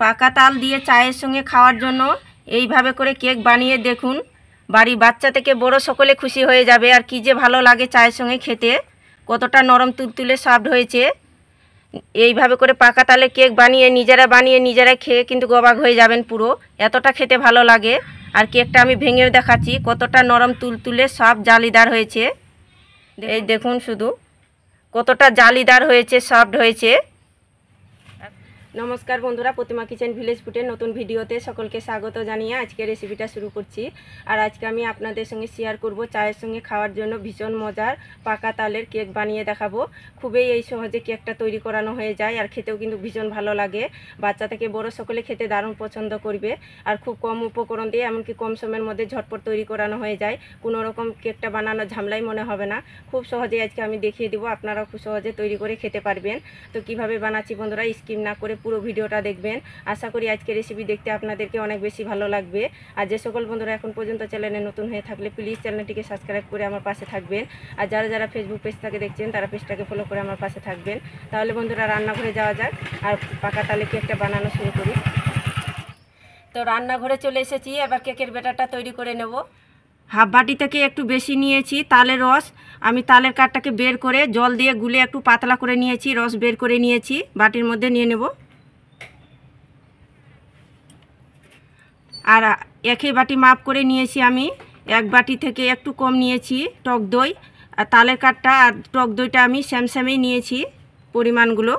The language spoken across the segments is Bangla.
পাকা তাল দিয়ে চায়ের সঙ্গে খাওয়ার জন্য এইভাবে করে কেক বানিয়ে দেখুন। বাড়ির বাচ্চা থেকে বড় সকলে খুশি হয়ে যাবে। আর কি যে ভালো লাগে চায়ের সঙ্গে খেতে, কতটা নরম তুলতুলে সফট হয়েছে। এইভাবে করে পাকা তালের কেক বানিয়ে নিজেরা খেয়ে কিন্তু অবাক হয়ে যাবেন পুরো, এতটা খেতে ভালো লাগে। আর কেকটা আমি ভেঙেও দেখাচ্ছি কতটা নরম তুলতুলে সফট জালিদার হয়েছে। এই দেখুন শুধু কতটা জালিদার হয়েছে, সফট হয়েছে। নমস্কার বন্ধুরা, প্রতিমা কিচেন ভিলেজ ফুডের নতুন ভিডিওতে সকলকে স্বাগত জানিয়ে আজকে রেসিপিটা শুরু করছি। আর আজকে আমি আপনাদের সঙ্গে শেয়ার করব চায়ের সঙ্গে খাওয়ার জন্য ভীষণ মজার পাকা তালের কেক বানিয়ে দেখাবো। খুবই এই সহজে কেকটা তৈরি করানো হয়ে যায়, আর খেতেও কিন্তু ভীষণ ভালো লাগে। বাচ্চা থেকে বড় সকলে খেতে দারুণ পছন্দ করবে। আর খুব কম উপকরণ দিয়ে এমনকি কম সময়ের মধ্যে ঝটপট তৈরি করানো হয়ে যায়। কোনো রকম কেকটা বানানোর ঝামেলাই মনে হবে না। খুব সহজেই আজকে আমি দেখিয়ে দেবো, আপনারাও খুব সহজে তৈরি করে খেতে পারবেন। তো কিভাবে বানাচ্ছি বন্ধুরা স্কিপ না করে পুরো ভিডিওটা দেখবেন। আশা করি আজকে রেসিপি দেখতে আপনাদেরকে অনেক বেশি ভালো লাগবে। আর যে সকল বন্ধুরা এখন পর্যন্ত চ্যানেলে নতুন হয়ে থাকলে প্লিজ চ্যানেলটিকে সাবস্ক্রাইব করে আমার পাশে থাকবেন। আর যারা ফেসবুক পেজ থেকে দেখছেন তারা পেজটাকে ফলো করে আমার পাশে থাকবেন। তাহলে বন্ধুরা রান্নাঘরে যাওয়া যাক আর পাকা তালে কেকটা বানানো শুরু করি। তো রান্নাঘরে চলে এসেছি, এবার কেকের ব্যাটারটা তৈরি করে নেব। হাফ বাটি থেকে একটু বেশি নিয়েছি তালের রস। আমি তালের কাঠটাকে বের করে জল দিয়ে গুলে একটু পাতলা করে নিয়েছি, রস বের করে নিয়েছি, বাটির মধ্যে নিয়ে নেব। আর একই বাটি মাপ করে নিয়েছি আমি, এক বাটি থেকে একটু কম নিয়েছি টক দই। আর তালের কাঠটা আর টক দইটা আমি সেমই নিয়েছি পরিমাণগুলো।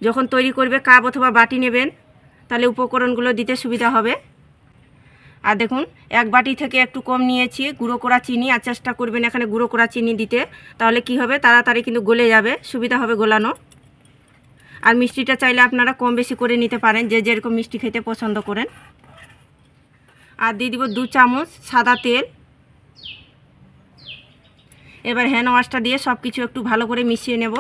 যখন তৈরি করবে কাপ অথবা বাটি নেবেন, তাহলে উপকরণগুলো দিতে সুবিধা হবে। আর দেখুন এক বাটি থেকে একটু কম নিয়েছি গুঁড়ো করা চিনি। আর চেষ্টা করবেন এখানে গুঁড়ো করা চিনি দিতে, তাহলে কি হবে তাড়াতাড়ি কিন্তু গলে যাবে, সুবিধা হবে গোলানো। আর মিষ্টিটা চাইলে আপনারা কম বেশি করে নিতে পারেন, যে যেরকম মিষ্টি খেতে পছন্দ করেন। আর দিয়ে দিব 2 চামচ সাদা তেল। এবার হ্যান্ড ওয়াশটা দিয়ে সব কিছু একটু ভালো করে মিশিয়ে নেব।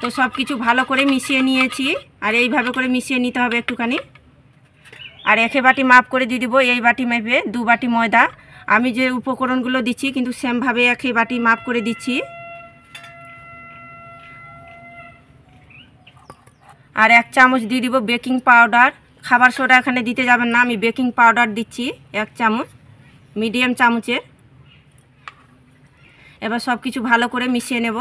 তো সব কিছু ভালো করে মিশিয়ে নিয়েছি, আর এইভাবে করে মিশিয়ে নিতে হবে একটুখানি। আর একে বাটি মাপ করে দিয়ে দিব এই বাটি মেপে 2 বাটি ময়দা। আমি যে উপকরণগুলো দিচ্ছি কিন্তু সেমভাবে একে বাটি মাপ করে দিচ্ছি। আর 1 চামচ দিয়ে দিব বেকিং পাউডার। খাবার সোডা এখানে দিতে যাবেন না, আমি বেকিং পাউডার দিচ্ছি 1 চামচ, মিডিয়াম চামচের। এবার সব কিছু ভালো করে মিশিয়ে নেব।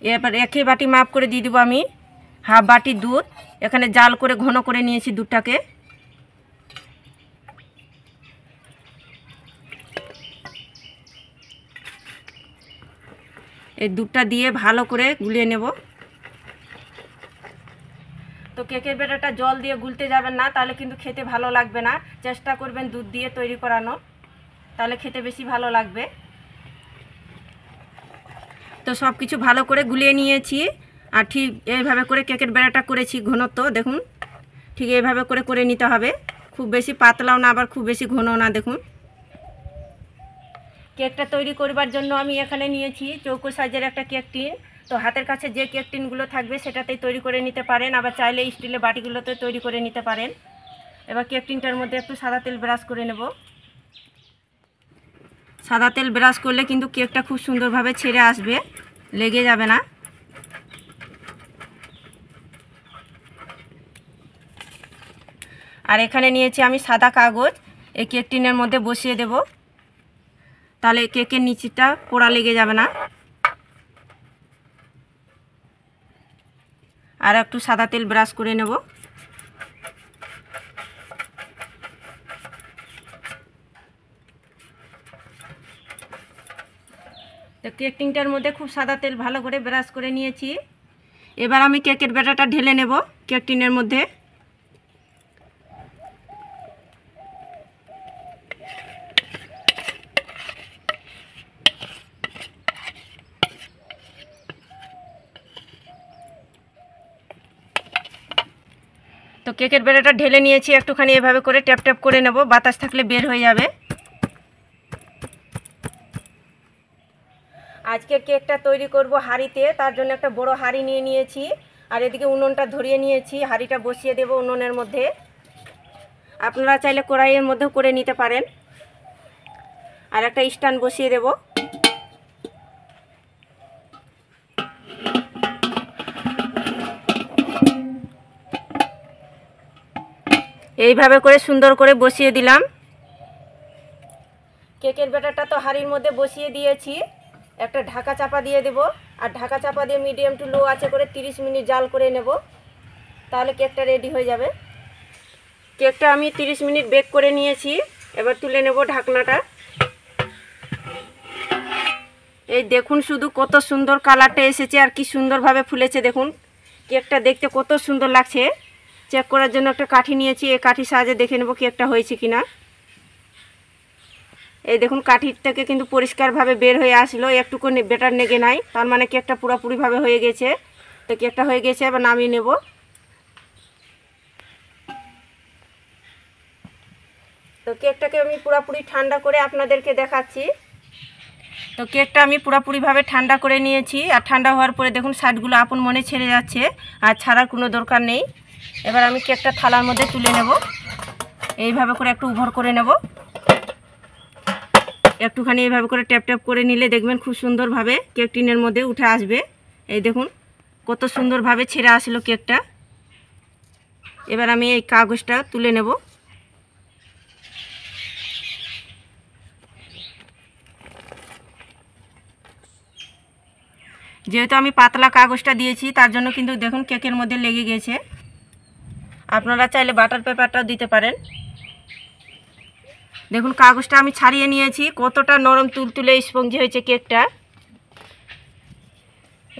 এবার একই বাটি মাপ করে দিয়ে দেবো আমি হাফ বাটি দুধ। এখানে জাল করে ঘন করে নিয়েছি দুধটাকে। এই দুধটা দিয়ে ভালো করে গুলিয়ে নেব। তো কেকের ব্যাটারটা জল দিয়ে গুলতে যাবেন না, তাহলে কিন্তু খেতে ভালো লাগবে না। চেষ্টা করবেন দুধ দিয়ে তৈরি করানো, তাহলে খেতে বেশি ভালো লাগবে। তো সব কিছু ভালো করে গুলিয়ে নিয়েছি। আর ঠিক এইভাবে করে কেকের ব্যাটারটা করেছি ঘনত্ব দেখুন, ঠিক এইভাবে করে করে নিতে হবে। খুব বেশি পাতলাও না, আবার খুব বেশি ঘনও না। দেখুন কেকটা তৈরি করবার জন্য আমি এখানে নিয়েছি চৌকো সাইজের একটা কেক টিন। তো হাতের কাছে যে কেক টিনগুলো থাকবে সেটাতেই তৈরি করে নিতে পারেন, আবার চাইলে স্টিলের বাটিগুলোতে তৈরি করে নিতে পারেন। এবার কেক টিনটার মধ্যে একটু সাদা তেল ব্রাশ করে নেব। সাদা তেল ব্রাশ করলে কিন্তু কেকটা খুব সুন্দরভাবে ছেড়ে আসবে, লেগে যাবে না। আর এখানে নিয়েছি আমি সাদা কাগজ, এই কেক টিনের মধ্যে বসিয়ে দেব, তাহলে কেকের নিচটা পোড়া লেগে যাবে না। আর একটু সাদা তেল ব্রাশ করে নেব। তো কেক টিনটার মধ্যে খুব সাদা তেল ভালো করে ব্রাশ করে নিয়েছি। এবার আমি কেকের ব্যাটারটা ঢেলে নেব কেক টিনের মধ্যে। তো কেকের ব্যাটারটা ঢেলে নিয়েছি, একটুখানি এভাবে করে ট্যাপ ট্যাপ করে নেব, বাতাস থাকলে বের হয়ে যাবে। আজকের কেকটা তৈরি করব হাঁড়িতে, তার জন্য একটা বড় হাঁড়ি নিয়ে নিয়েছি। আর এদিকে উনুনটা ধরিয়ে নিয়েছি, হাঁড়িটা বসিয়ে দেব উনুনের মধ্যে। আপনারা চাইলে কড়াইয়ের মধ্যেও করে নিতে পারেন। আর একটা স্ট্যান্ড বসিয়ে দেব। এইভাবে করে সুন্দর করে বসিয়ে দিলাম। কেকের ব্যাটারটা তো হাঁড়ির মধ্যে বসিয়ে দিয়েছি। একটা ঢাকা চাপা দিয়ে দেব। আর ঢাকা চাপা দিয়ে মিডিয়াম টু লো আঁচে করে 30 মিনিট জাল করে নেব, তাহলে কেকটা রেডি হয়ে যাবে। কেকটা আমি 30 মিনিট বেক করে নিয়েছি। এবার তুলে নেব ঢাকনাটা। এই দেখুন শুধু কত সুন্দর কালারটা এসেছে আর কি সুন্দরভাবে ফুলেছে। দেখুন কেকটা দেখতে কত সুন্দর লাগছে। চেক করার জন্য একটা কাঠি নিয়েছি, এই কাঠির সাহায্যে দেখে নেব কেকটা হয়েছে কিনা। এই দেখুন কাঠির থেকে কিন্তু পরিষ্কারভাবে বের হয়ে আসলো, একটুকু ব্যাটার নেগে নাই, তার মানে কেকটা পুরোপুরিভাবে হয়ে গেছে। তো কেকটা হয়ে গেছে, এবার নামিয়ে নেব। তো কেকটাকে আমি পুরোপুরি ঠান্ডা করে আপনাদেরকে দেখাচ্ছি। তো কেকটা আমি পুরোপুরিভাবে ঠান্ডা করে নিয়েছি। আর ঠান্ডা হওয়ার পরে দেখুন সাইডগুলো আপন মনে ছেড়ে যাচ্ছে, আর ছাড়ার কোনো দরকার নেই। এবার আমি কেকটা থালার মধ্যে তুলে নেব। এইভাবে করে একটু উভর করে নেব। একটুখানি এইভাবে করে ট্যাপ ট্যাপ করে নিলে দেখবেন খুব সুন্দরভাবে কেক টিনের মধ্যে উঠে আসবে। এই দেখুন কত সুন্দরভাবে ছেড়ে আসলো কেকটা। এবার আমি এই কাগজটা তুলে নেব। যেহেতু আমি পাতলা কাগজটা দিয়েছি, তার জন্য কিন্তু দেখুন কেকের মধ্যে লেগে গেছে। আপনারা চাইলে বাটার পেপারটাও দিতে পারেন। দেখুন কাগজটা আমি ছাড়িয়ে নিয়েছি, কতটা নরম তুলতুলে স্পঞ্জি হয়েছে কেকটা।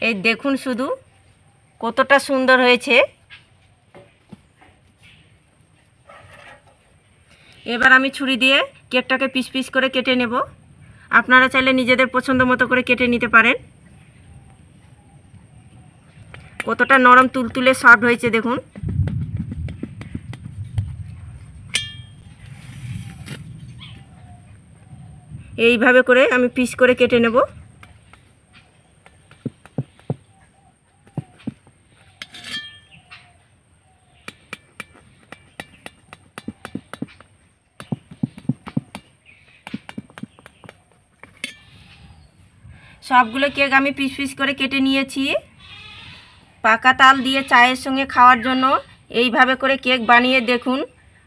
এই দেখুন শুধু কতটা সুন্দর হয়েছে। এবার আমি ছুরি দিয়ে কেকটাকে পিস পিস করে কেটে নেব। আপনারা চাইলে নিজেদের পছন্দ মতো করে কেটে নিতে পারেন। কতটা নরম তুলতুলে সফট হয়েছে দেখুন। এইভাবে করে আমি পিস করে কেটে নেব। সবগুলো কেক আমি পিস পিস করে কেটে নিয়েছি। পাকা তাল দিয়ে চায়ের সঙ্গে খাওয়ার জন্য এইভাবে করে কেক বানিয়ে দেখুন।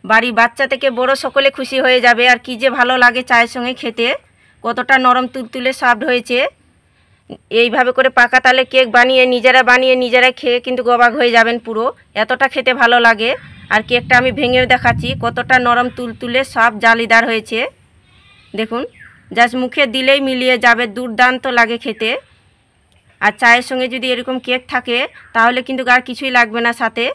বাড়ির বাচ্চা থেকে বড় সকলে খুশি হয়ে যাবে। আর কি যে ভালো লাগে চায়ের সঙ্গে খেতে, কতটা নরম তুলতুলে সফট হয়েছে। এইভাবে করে পাকা তালের কেক বানিয়ে নিজেরা খেয়ে কিন্তু অবাক হয়ে যাবেন পুরো, এতটা খেতে ভালো লাগে। আর কেকটা আমি ভেঙেও দেখাচ্ছি, কতটা নরম তুলতুলে সফট জালিদার হয়েছে। দেখুন জাস্ট মুখে দিলেই মিলিয়ে যাবে, দুর্দান্ত লাগে খেতে। আর চায়ের সঙ্গে যদি এরকম কেক থাকে তাহলে কিন্তু আর কিছুই লাগবে না সাথে,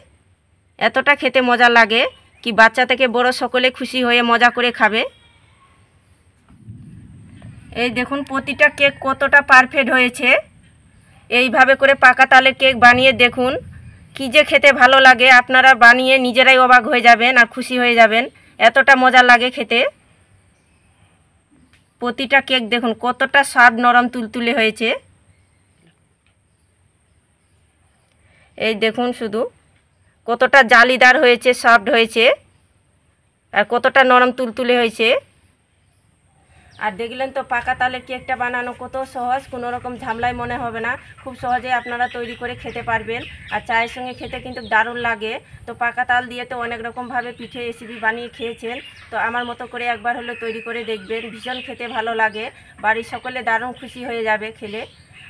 এতটা খেতে মজা লাগে কি বাচ্চা থেকে বড় সকলে খুশি হয়ে মজা করে খাবে। এই দেখুন প্রতিটা কেক কতটা পারফেক্ট হয়েছে। এইভাবে করে পাকা তালের কেক বানিয়ে দেখুন, কি যে খেতে ভালো লাগে। আপনারা বানিয়ে নিজেরাই অবাক হয়ে যাবেন আর খুশি হয়ে যাবেন, এতটা মজা লাগে খেতে। প্রতিটা কেক দেখুন কতটা সফট নরম তুলতুলে হয়েছে। এই দেখুন শুধু কতটা জালিদার হয়েছে, সফট হয়েছে, আর কতটা নরম তুলতুলে হয়েছে। আর দেখলেন তো পাকা তালের কেকটা বানানো কত সহজ, কোনো রকম ঝামেলাই মনে হবে না। খুব সহজে আপনারা তৈরি করে খেতে পারবেন। আর চায়ের সঙ্গে খেতে কিন্তু দারুণ লাগে। তো পাকা তাল দিয়ে তো অনেক রকমভাবে পিঠে রেসিপি বানিয়ে খেয়েছেন, তো আমার মতো করে একবার হলে তৈরি করে দেখবেন, ভীষণ খেতে ভালো লাগে। বাড়ির সকলে দারুণ খুশি হয়ে যাবে খেলে।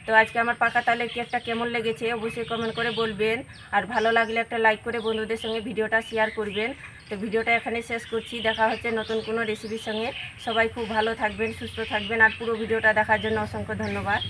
তো আজকে আমার পাকা তালের কেকটা কেমন লেগেছে অবশ্যই কমেন্ট করে বলবেন। আর ভালো লাগলে একটা লাইক করে বন্ধুদের সঙ্গে ভিডিওটা শেয়ার করবেন। তো ভিডিওটা এখানে শেষ করছি, দেখা হচ্ছে নতুন কোনো রেসিপির সঙ্গে। সবাই খুব ভালো থাকবেন, সুস্থ থাকবেন। আর পুরো ভিডিওটা দেখার জন্য অসংখ্য ধন্যবাদ।